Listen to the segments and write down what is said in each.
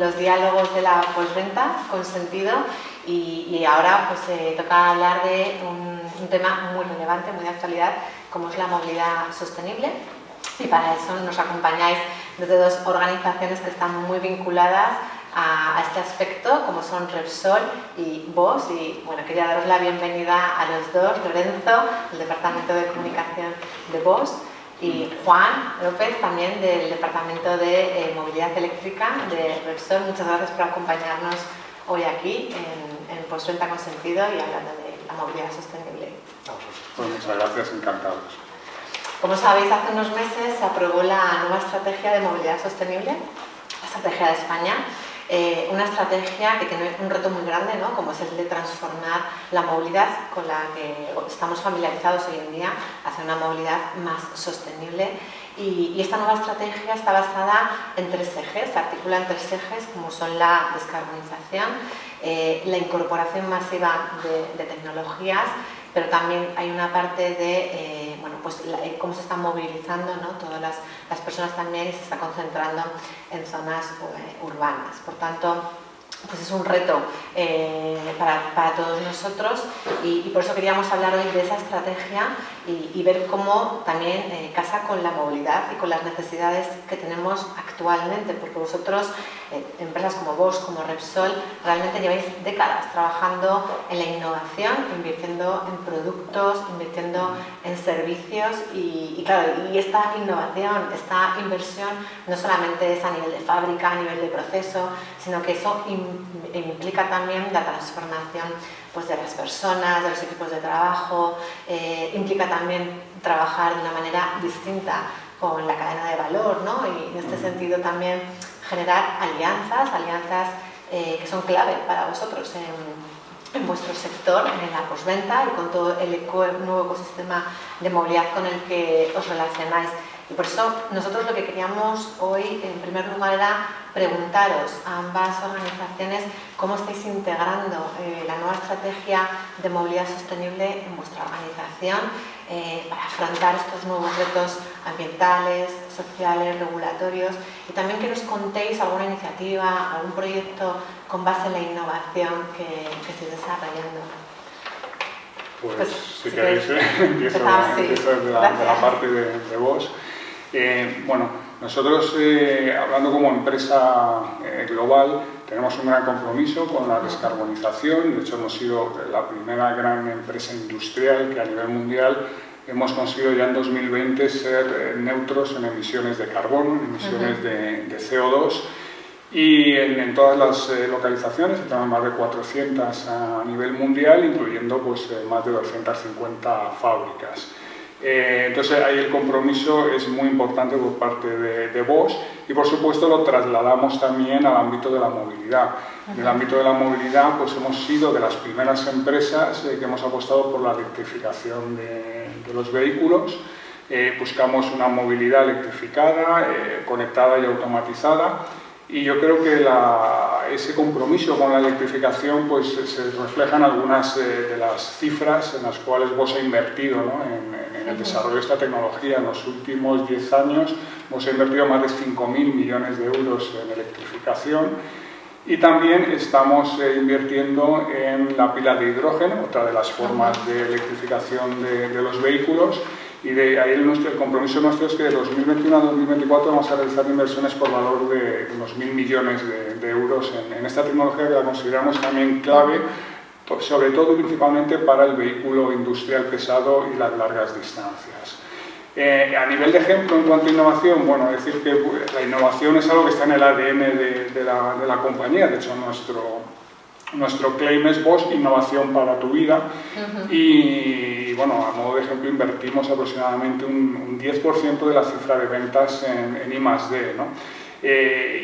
los diálogos de la postventa con sentido y ahora pues toca hablar de un tema muy relevante, muy de actualidad, como es la movilidad sostenible. Y para eso nos acompañáis desde dos organizaciones que están muy vinculadas a este aspecto, como son Repsol y Bosch. Y bueno, quería daros la bienvenida a los dos, Lorenzo, del Departamento de Comunicación de Bosch, y Juan López, también del Departamento de Movilidad Eléctrica de Repsol. Muchas gracias por acompañarnos hoy aquí en Postventa con Sentido y hablando de la movilidad sostenible. Pues muchas gracias, encantados. Como sabéis, hace unos meses se aprobó la nueva estrategia de movilidad sostenible, la estrategia de España, una estrategia que tiene un reto muy grande, ¿no? Como es el de transformar la movilidad con la que estamos familiarizados hoy en día hacia una movilidad más sostenible. Y esta nueva estrategia está basada en tres ejes, se articula en tres ejes, como son la descarbonización, la incorporación masiva de tecnologías, pero también hay una parte de cómo se están movilizando, ¿no? Todas las personas también, y se está concentrando en zonas urbanas. Por tanto, pues es un reto para todos nosotros y por eso queríamos hablar hoy de esa estrategia y ver cómo también casa con la movilidad y con las necesidades que tenemos actualmente, porque vosotros, empresas como Bosch, como Repsol, realmente lleváis décadas trabajando en la innovación, invirtiendo en productos, invirtiendo en servicios y claro, y esta innovación, esta inversión no solamente es a nivel de fábrica, a nivel de proceso, sino que eso implica también la transformación pues, de las personas, de los equipos de trabajo, implica también trabajar de una manera distinta con la cadena de valor, ¿no? Y en este sentido también generar alianzas que son clave para vosotros en vuestro sector, en la postventa y con todo el nuevo ecosistema de movilidad con el que os relacionáis. Y por eso nosotros lo que queríamos hoy, en primer lugar, era preguntaros a ambas organizaciones cómo estáis integrando la nueva estrategia de movilidad sostenible en vuestra organización para afrontar estos nuevos retos ambientales, sociales, regulatorios, y también que nos contéis alguna iniciativa, algún proyecto con base en la innovación que estéis desarrollando. Pues si queréis, empiezo desde la parte de Bosch. Bueno, nosotros, hablando como empresa global, tenemos un gran compromiso con la descarbonización. De hecho, hemos sido la primera gran empresa industrial que a nivel mundial hemos conseguido ya en 2020 ser neutros en emisiones de carbono, en emisiones de CO2. Y en todas las localizaciones, tenemos más de 400 a nivel mundial, incluyendo pues, más de 250 fábricas. Entonces ahí el compromiso es muy importante por parte de Bosch y por supuesto lo trasladamos también al ámbito de la movilidad. En el ámbito de la movilidad pues hemos sido de las primeras empresas que hemos apostado por la electrificación de los vehículos. Buscamos una movilidad electrificada, conectada y automatizada. Y yo creo que ese compromiso con la electrificación pues, se refleja en algunas de las cifras en las cuales Bosch ha invertido, ¿no? en el desarrollo de esta tecnología. En los últimos 10 años Bosch ha invertido más de 5.000 millones de euros en electrificación y también estamos invirtiendo en la pila de hidrógeno, otra de las formas de electrificación de los vehículos. Y de ahí el compromiso nuestro es que de 2021 a 2024 vamos a realizar inversiones por valor de unos 1.000 millones de euros en esta tecnología que la consideramos también clave, sobre todo y principalmente para el vehículo industrial pesado y las largas distancias. A nivel de ejemplo en cuanto a innovación, bueno, decir que la innovación es algo que está en el ADN de la compañía. De hecho, nuestro claim es Bosch, innovación para tu vida. Y bueno, a modo de ejemplo, invertimos aproximadamente un 10% de la cifra de ventas en I+D, ¿no?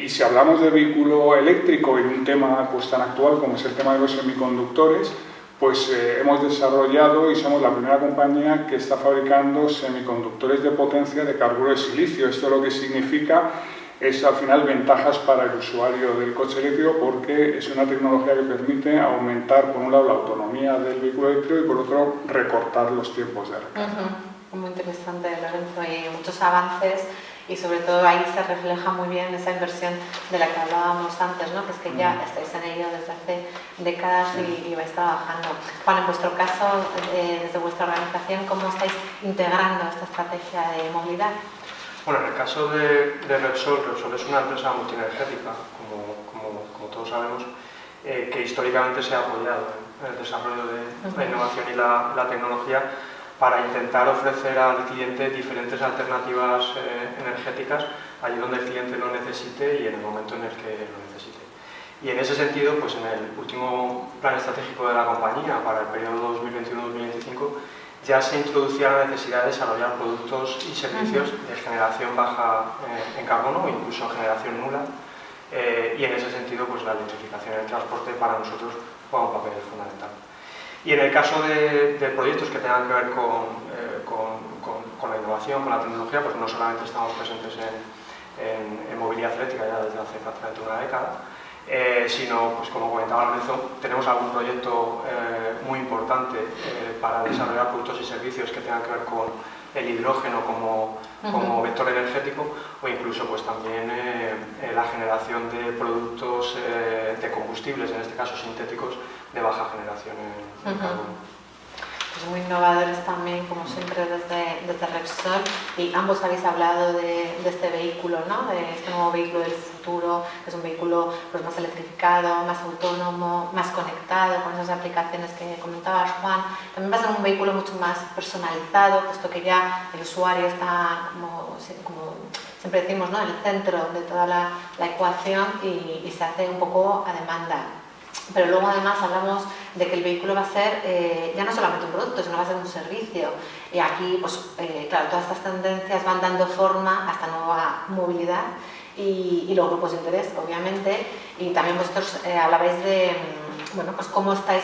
Y si hablamos de vehículo eléctrico y de un tema pues, tan actual como es el tema de los semiconductores, pues hemos desarrollado y somos la primera compañía que está fabricando semiconductores de potencia de carburo de silicio. Esto lo que significa es al final ventajas para el usuario del coche eléctrico porque es una tecnología que permite aumentar por un lado la autonomía del vehículo eléctrico y por otro recortar los tiempos de recarga. Muy interesante, Lorenzo, y muchos avances y sobre todo ahí se refleja muy bien esa inversión de la que hablábamos antes, ¿no? Que es que ya estáis en ello desde hace décadas y vais trabajando. Juan, en vuestro caso, desde vuestra organización, ¿cómo estáis integrando esta estrategia de movilidad? Bueno, en el caso de Repsol es una empresa multienergética, como todos sabemos, que históricamente se ha apoyado en el desarrollo de la innovación y la tecnología para intentar ofrecer al cliente diferentes alternativas energéticas allí donde el cliente lo necesite y en el momento en el que lo necesite. Y en ese sentido, pues en el último plan estratégico de la compañía para el periodo 2021-2025 ya se introducía la necesidad de desarrollar productos y servicios de generación baja en carbono o incluso generación nula. Y en ese sentido, pues la electrificación del transporte para nosotros juega un papel fundamental. Y en el caso de proyectos que tengan que ver con la innovación, con la tecnología, pues no solamente estamos presentes en movilidad eléctrica ya desde hace prácticamente una década, sino, pues como comentaba Lorenzo, tenemos algún proyecto muy importante para desarrollar productos y servicios que tengan que ver con el hidrógeno como vector energético o incluso pues también la generación de productos de combustibles, en este caso sintéticos, de baja generación en carbono. Pues muy innovadores también, como siempre, desde Repsol, y ambos habéis hablado de este vehículo, ¿no? De este nuevo vehículo del futuro, que es un vehículo pues, más electrificado, más autónomo, más conectado, con esas aplicaciones que comentabas, Juan. También va a ser un vehículo mucho más personalizado, puesto que ya el usuario está, como siempre decimos, ¿no? En el centro de toda la ecuación y se hace un poco a demanda. Pero luego además hablamos de que el vehículo va a ser ya no solamente un producto, sino va a ser un servicio. Y aquí, pues claro, todas estas tendencias van dando forma a esta nueva movilidad y los grupos de interés, obviamente. Y también vosotros hablabais de bueno, pues cómo estáis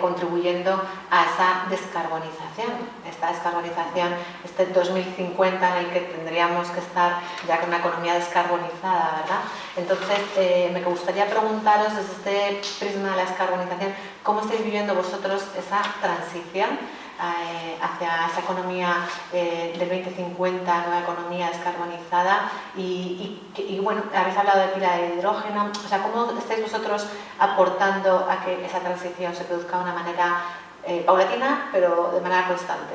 contribuyendo a esa descarbonización. Esta descarbonización, este 2050 en el que tendríamos que estar ya con una economía descarbonizada, ¿verdad? Entonces, me gustaría preguntaros desde este prisma de la descarbonización, ¿cómo estáis viviendo vosotros esa transición hacia esa economía del 2050, nueva economía descarbonizada? Y bueno, habéis hablado de pila de hidrógeno, o sea, ¿cómo estáis vosotros aportando a que esa transición se produzca de una manera paulatina, pero de manera constante?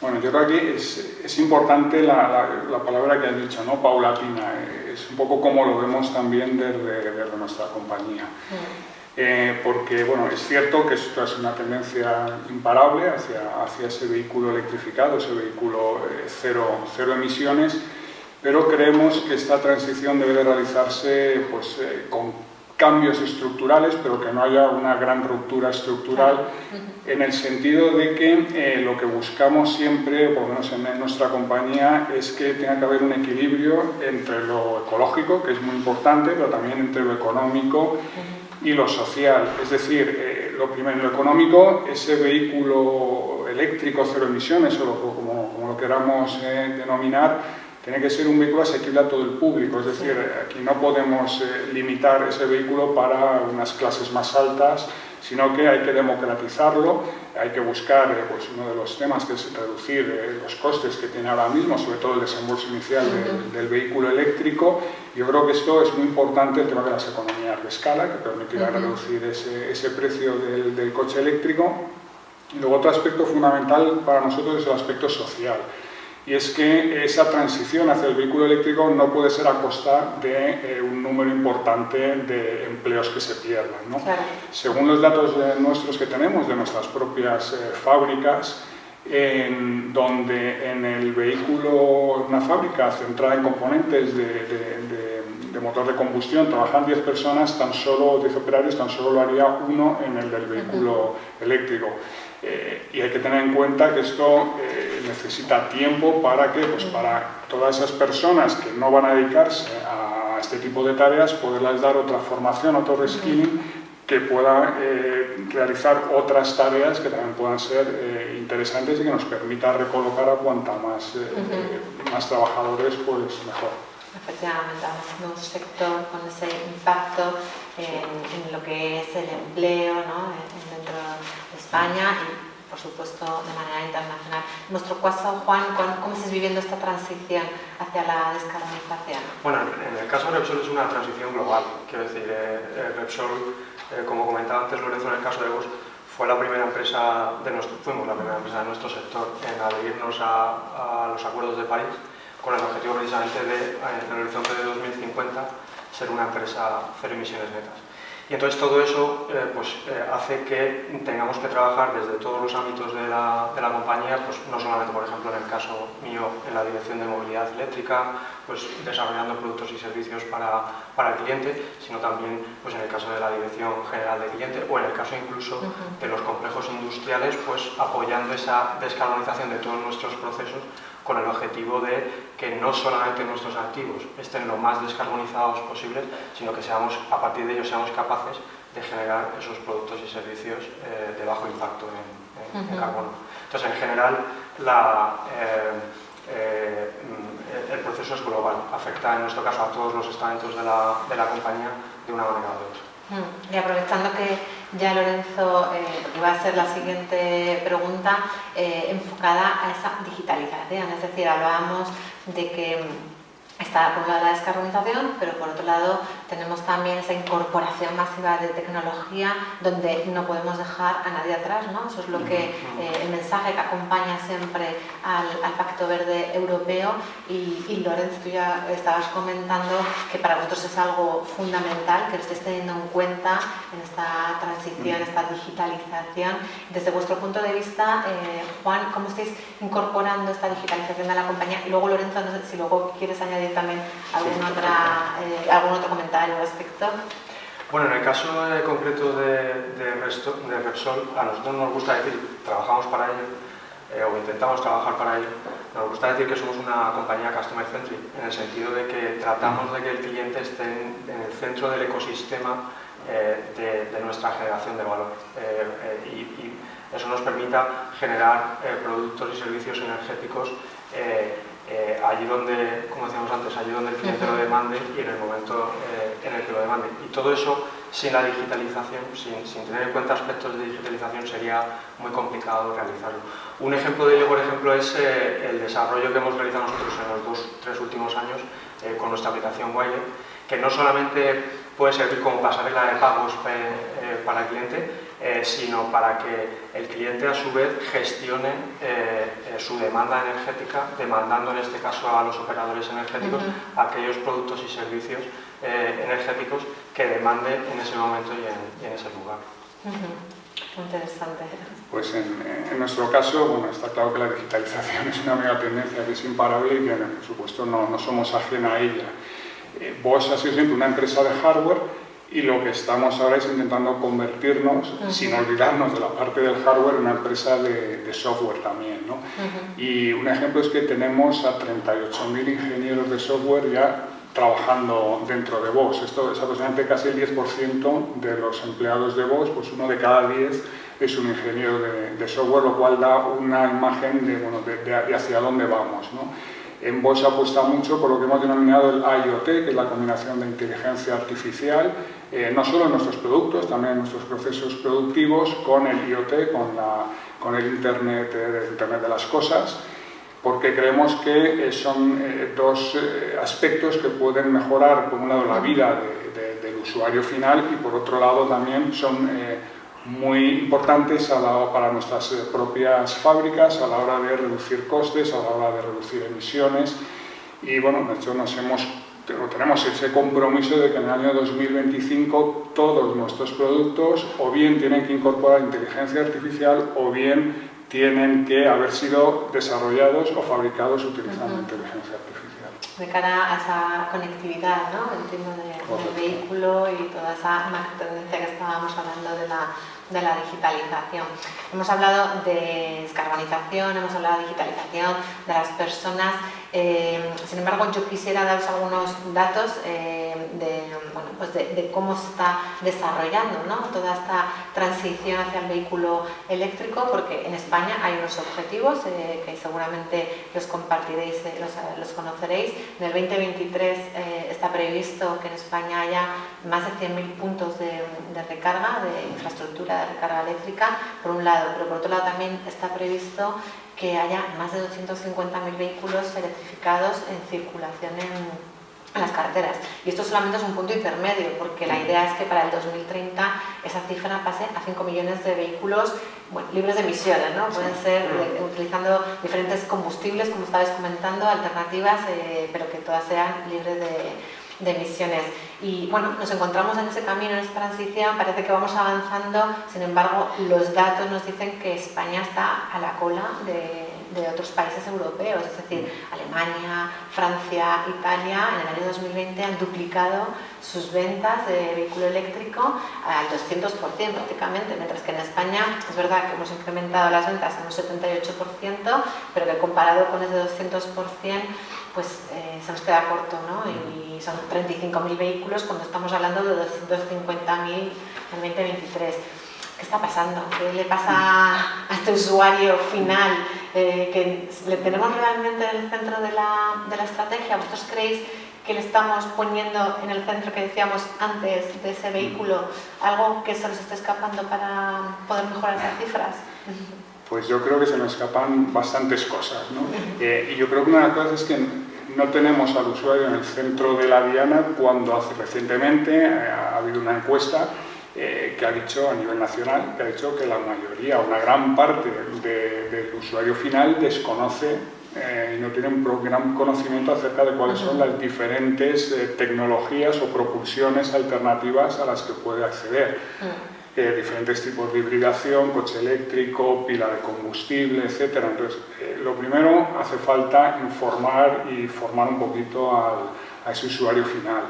Bueno, yo creo que es importante la palabra que has dicho, ¿no? Paulatina. Es un poco como lo vemos también desde nuestra compañía. Porque bueno, es cierto que esto es una tendencia imparable hacia ese vehículo electrificado, ese vehículo cero emisiones, pero creemos que esta transición debe de realizarse pues, con cambios estructurales, pero que no haya una gran ruptura estructural, en el sentido de que lo que buscamos siempre, por lo menos en nuestra compañía, es que tenga que haber un equilibrio entre lo ecológico, que es muy importante, pero también entre lo económico y lo social. Es decir, lo primero, lo económico, ese vehículo eléctrico cero emisiones, o como lo queramos denominar, tiene que ser un vehículo asequible a todo el público. Es decir, aquí no podemos limitar ese vehículo para unas clases más altas, sino que hay que democratizarlo, hay que buscar pues uno de los temas que es reducir los costes que tiene ahora mismo, sobre todo el desembolso inicial del vehículo eléctrico. Yo creo que esto es muy importante, el tema de las economías de escala, que permitirá reducir ese precio del coche eléctrico. Y luego otro aspecto fundamental para nosotros es el aspecto social. Y es que esa transición hacia el vehículo eléctrico no puede ser a costa de un número importante de empleos que se pierdan, ¿no? Claro. Según los datos nuestros que tenemos, de nuestras propias fábricas, donde en el vehículo, una fábrica centrada en componentes de motor de combustión, trabajan 10 personas, 10 operarios, tan solo lo haría uno en el del vehículo eléctrico. Y hay que tener en cuenta que esto necesita tiempo para que, pues para todas esas personas que no van a dedicarse a este tipo de tareas, poderles dar otra formación, otro reskilling, que pueda realizar otras tareas que también puedan ser interesantes y que nos permita recolocar a cuanta más trabajadores, pues mejor. Efectivamente, en un sector con ese impacto en lo que es el empleo, ¿no? Dentro de España por supuesto, de manera internacional. En vuestro caso, Juan, ¿cómo estáis viviendo esta transición hacia la descarbonización? Bueno, en el caso de Repsol es una transición global. Quiero decir, Repsol, como comentaba antes Lorenzo, en el caso de Bosch, fuimos la primera empresa de nuestro sector en adherirnos a los acuerdos de París, con el objetivo precisamente de, en el horizonte de 2050, ser una empresa cero emisiones netas. Y entonces todo eso hace que tengamos que trabajar desde todos los ámbitos de la compañía, pues no solamente, por ejemplo, en el caso mío, en la dirección de movilidad eléctrica, pues desarrollando productos y servicios para el cliente, sino también pues en el caso de la dirección general de cliente o en el caso incluso de los complejos industriales, pues apoyando esa descarbonización de todos nuestros procesos con el objetivo de que no solamente nuestros activos estén lo más descarbonizados posibles, sino que a partir de ellos seamos capaces de generar esos productos y servicios de bajo impacto en carbono. Entonces, en general, el proceso es global, afecta en nuestro caso a todos los estamentos de la compañía de una manera u otra. Y aprovechando que ya Lorenzo iba a ser la siguiente pregunta enfocada a esa digitalización, es decir, hablábamos de que está por un lado la descarbonización, pero por otro lado tenemos también esa incorporación masiva de tecnología donde no podemos dejar a nadie atrás, ¿no? Eso es lo que el mensaje que acompaña siempre al Pacto Verde Europeo y Lorenzo, tú ya estabas comentando que para vosotros es algo fundamental, que lo estéis teniendo en cuenta en esta transición, esta digitalización. Desde vuestro punto de vista, Juan, ¿cómo estáis incorporando esta digitalización a la compañía? Y luego, Lorenzo, no sé si luego quieres añadir también algún otro comentario al respecto. Bueno, en el caso concreto de Repsol, a nosotros nos gusta decir, trabajamos para ello, o intentamos trabajar para ello, nos gusta decir que somos una compañía customer centric, en el sentido de que tratamos de que el cliente esté en el centro del ecosistema de nuestra generación de valor. Y eso nos permita generar productos y servicios energéticos allí donde, como decíamos antes, allí donde el cliente lo demande y en el momento en el que lo demande. Y todo eso, sin la digitalización, sin tener en cuenta aspectos de digitalización, sería muy complicado realizarlo. Un ejemplo de ello, por ejemplo, es el desarrollo que hemos realizado nosotros en los 3 últimos años con nuestra aplicación Wire, que no solamente puede servir como pasarela de pagos para el cliente, sino para que el cliente a su vez gestione su demanda energética, demandando en este caso a los operadores energéticos aquellos productos y servicios energéticos que demanden en ese momento y en ese lugar. Interesante. Pues en nuestro caso, bueno, está claro que la digitalización es una mega tendencia que es imparable y que, por supuesto, no somos ajena a ella. Bosch ha sido siempre una empresa de hardware y lo que estamos ahora es intentando convertirnos, sin olvidarnos de la parte del hardware, en una empresa de software también, ¿no? Y un ejemplo es que tenemos a 38.000 ingenieros de software ya trabajando dentro de Bosch. Esto es aproximadamente casi el 10% de los empleados de Bosch, pues uno de cada 10 es un ingeniero de software, lo cual da una imagen de hacia dónde vamos, ¿no? En Bosch apuesta mucho por lo que hemos denominado el IoT, que es la combinación de inteligencia artificial, no solo en nuestros productos, también en nuestros procesos productivos, con el IoT, con el Internet de las cosas, porque creemos que son dos aspectos que pueden mejorar, por un lado, la vida del usuario final y, por otro lado, también son muy importantes para nuestras propias fábricas a la hora de reducir costes, a la hora de reducir emisiones. Y bueno, de hecho tenemos ese compromiso de que en el año 2025 todos nuestros productos o bien tienen que incorporar inteligencia artificial o bien tienen que haber sido desarrollados o fabricados utilizando inteligencia artificial. De cara a esa conectividad, ¿no? Entiendo del vehículo y toda esa tendencia que estábamos hablando de la digitalización. Hemos hablado de descarbonización, hemos hablado de digitalización, de las personas. Sin embargo, yo quisiera daros algunos datos de cómo se está desarrollando, ¿no?, toda esta transición hacia el vehículo eléctrico, porque en España hay unos objetivos que seguramente los compartiréis, los conoceréis. En el 2023 está previsto que en España haya más de 100.000 puntos de recarga, de infraestructura de recarga eléctrica, por un lado, pero por otro lado también está previsto que haya más de 250.000 vehículos electrificados en circulación en las carreteras. Y esto solamente es un punto intermedio, porque la idea es que para el 2030 esa cifra pase a 5 millones de vehículos libres de emisiones, ¿no? Pueden ser utilizando diferentes combustibles, como estabais comentando, alternativas, pero que todas sean libres de emisiones. Y bueno, nos encontramos en ese camino, en esta transición, parece que vamos avanzando, sin embargo, los datos nos dicen que España está a la cola de otros países europeos, es decir, Alemania, Francia, Italia, en el año 2020 han duplicado sus ventas de vehículo eléctrico al 200% prácticamente, mientras que en España es verdad que hemos incrementado las ventas en un 78%, pero que comparado con ese 200%, pues se nos queda corto, ¿no? Y son 35.000 vehículos cuando estamos hablando de 250.000 en 2023. ¿Qué está pasando? ¿Qué le pasa a este usuario final? ¿Que le tenemos realmente en el centro de la estrategia? ¿Vosotros creéis que le estamos poniendo en el centro, que decíamos antes, de ese vehículo, algo que se nos está escapando para poder mejorar esas cifras? Pues yo creo que se nos escapan bastantes cosas, ¿no? Y yo creo que una de las cosas es que no tenemos al usuario en el centro de la diana, cuando recientemente ha habido una encuesta que ha dicho a nivel nacional, que ha dicho que la mayoría, una gran parte del usuario final desconoce y no tiene un gran conocimiento acerca de cuáles son las diferentes tecnologías o propulsiones alternativas a las que puede acceder. Diferentes tipos de hibridación, coche eléctrico, pila de combustible, etc. Entonces, lo primero, hace falta informar y formar un poquito a ese usuario final.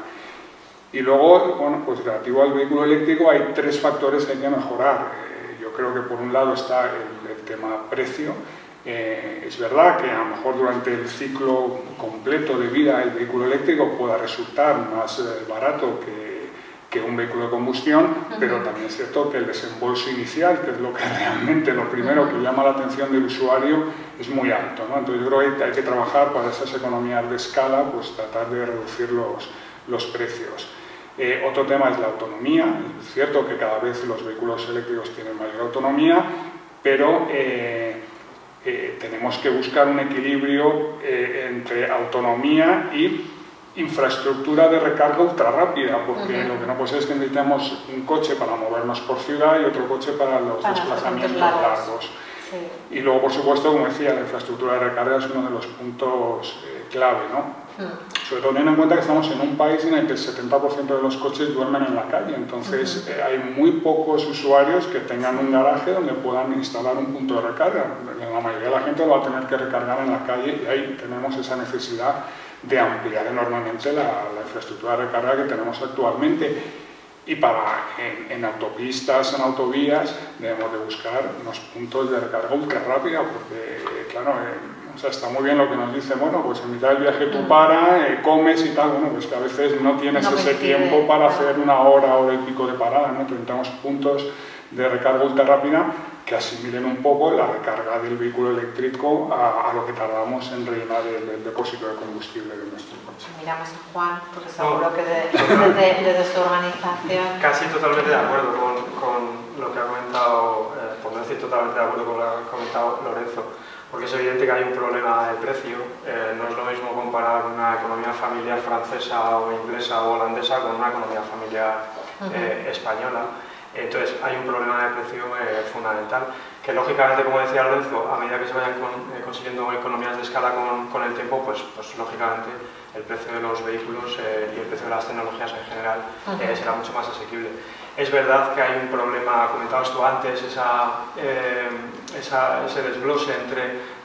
Y luego, bueno, pues relativo al vehículo eléctrico hay tres factores que hay que mejorar. Yo creo que por un lado está el tema precio. Es verdad que a lo mejor durante el ciclo completo de vida el vehículo eléctrico pueda resultar más barato que un vehículo de combustión, pero también es cierto que el desembolso inicial, que es lo que realmente lo primero que llama la atención del usuario, es muy alto, ¿no? Entonces yo creo que hay que trabajar para esas economías de escala, pues tratar de reducir los precios. Otro tema es la autonomía. Es cierto que cada vez los vehículos eléctricos tienen mayor autonomía, pero tenemos que buscar un equilibrio entre autonomía y infraestructura de recarga ultra rápida, porque lo que no puede ser es que necesitamos un coche para movernos por ciudad y otro coche para los desplazamientos largos. Sí. Y luego, por supuesto, como decía, la infraestructura de recarga es uno de los puntos clave, ¿no? Sobre todo teniendo en cuenta que estamos en un país en el que el 70% de los coches duermen en la calle, entonces hay muy pocos usuarios que tengan un garaje donde puedan instalar un punto de recarga. La mayoría de la gente lo va a tener que recargar en la calle y ahí tenemos esa necesidad de ampliar enormemente la infraestructura de recarga que tenemos actualmente. Y en autopistas, en autovías, debemos de buscar unos puntos de recarga ultra rápida, porque, claro, o sea, está muy bien lo que nos dicen, bueno, pues en mitad del viaje tú paras, comes y tal, bueno, pues que a veces no tienes ese tiempo para hacer una hora y pico de parada, ¿no? Necesitamos puntos de recarga ultra rápida que asimilen un poco la recarga del vehículo eléctrico a lo que tardamos en rellenar el depósito de combustible de nuestro coche. Miramos a Juan, porque seguro que desde su organización... Casi totalmente de acuerdo con lo que ha comentado, por no decir totalmente de acuerdo con lo que ha comentado Lorenzo, porque es evidente que hay un problema de precio. No es lo mismo comparar una economía familiar francesa o inglesa o holandesa con una economía familiar española. Entonces hay un problema de precio fundamental, que lógicamente, como decía Lorenzo, a medida que se vayan consiguiendo economías de escala con el tiempo, pues lógicamente el precio de los vehículos y el precio de las tecnologías en general será mucho más asequible. Es verdad que hay un problema, comentabas tú antes, ese desglose entre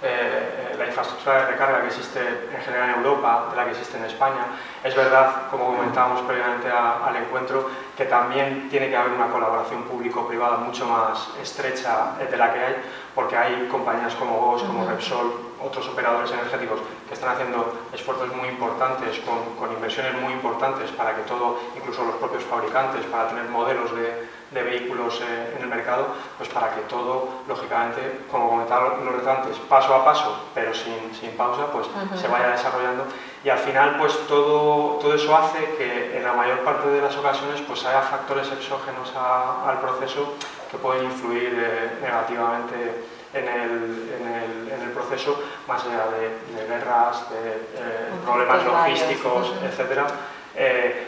la infraestructura de recarga que existe en general en Europa, de la que existe en España. Es verdad, como comentábamos previamente al encuentro, que también tiene que haber una colaboración público-privada mucho más estrecha de la que hay, porque hay compañías como Bosch, como Repsol, otros operadores energéticos que están haciendo esfuerzos muy importantes, con inversiones muy importantes para que todo, incluso los propios fabricantes, para tener modelos de vehículos en el mercado, pues para que todo, lógicamente, como comentaban los antes, paso a paso, pero sin pausa, pues se vaya desarrollando. Y al final, pues todo eso hace que en la mayor parte de las ocasiones pues haya factores exógenos al proceso que pueden influir negativamente en el proceso, más allá de guerras, de problemas logísticos, etcétera.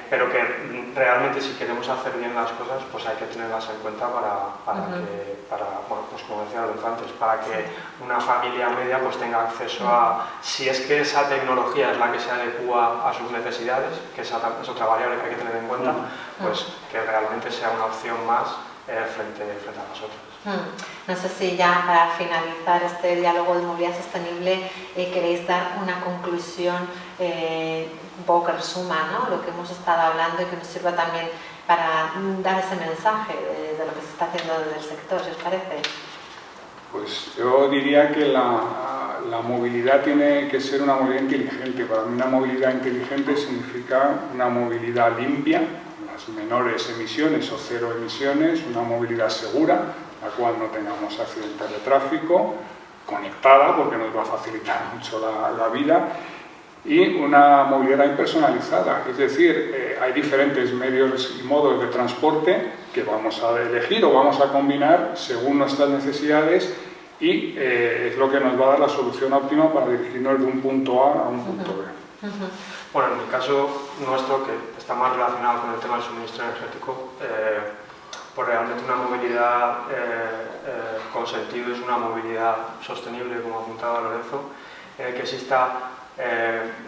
Pero que realmente si queremos hacer bien las cosas, pues hay que tenerlas en cuenta para pues como decía antes, para que una familia media pues tenga acceso a, si es que esa tecnología es la que se adecua a sus necesidades, que esa es otra variable que hay que tener en cuenta, pues que realmente sea una opción más frente a nosotros. No sé si ya para finalizar este diálogo de movilidad sostenible queréis dar una conclusión un poco que resuma, ¿no?, lo que hemos estado hablando y que nos sirva también para dar ese mensaje de lo que se está haciendo desde el sector, si os parece. Pues yo diría que la movilidad tiene que ser una movilidad inteligente. Para mí una movilidad inteligente significa una movilidad limpia, las menores emisiones o cero emisiones, una movilidad segura, la cual no tengamos accidentes de tráfico, conectada, porque nos va a facilitar mucho la vida, y una movilidad impersonalizada, es decir, hay diferentes medios y modos de transporte que vamos a elegir o vamos a combinar según nuestras necesidades y es lo que nos va a dar la solución óptima para dirigirnos de un punto A un punto B. Bueno, en el caso nuestro, que está más relacionado con el tema del suministro energético, pues realmente una movilidad con sentido es una movilidad sostenible, como apuntaba Lorenzo, en el que exista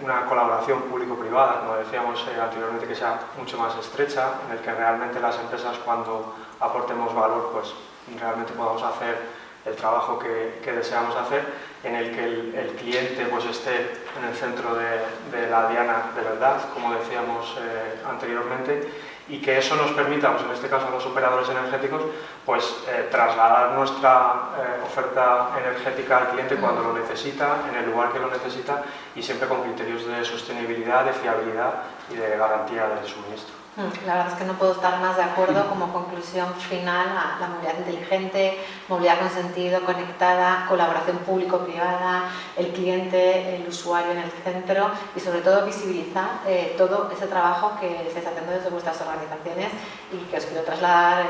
una colaboración público-privada, como decíamos anteriormente, que sea mucho más estrecha, en el que realmente las empresas, cuando aportemos valor, pues realmente podamos hacer el trabajo que deseamos hacer, en el que el cliente pues esté en el centro de la diana de verdad, como decíamos anteriormente, y que eso nos permita, pues en este caso a los operadores energéticos, pues trasladar nuestra oferta energética al cliente cuando lo necesita, en el lugar que lo necesita, y siempre con criterios de sostenibilidad, de fiabilidad y de garantía del suministro. La verdad es que no puedo estar más de acuerdo. Como conclusión final a la movilidad inteligente, movilidad con sentido, conectada, colaboración público-privada, el cliente, el usuario en el centro y sobre todo visibilizar todo ese trabajo que estáis haciendo desde vuestras organizaciones y que os quiero trasladar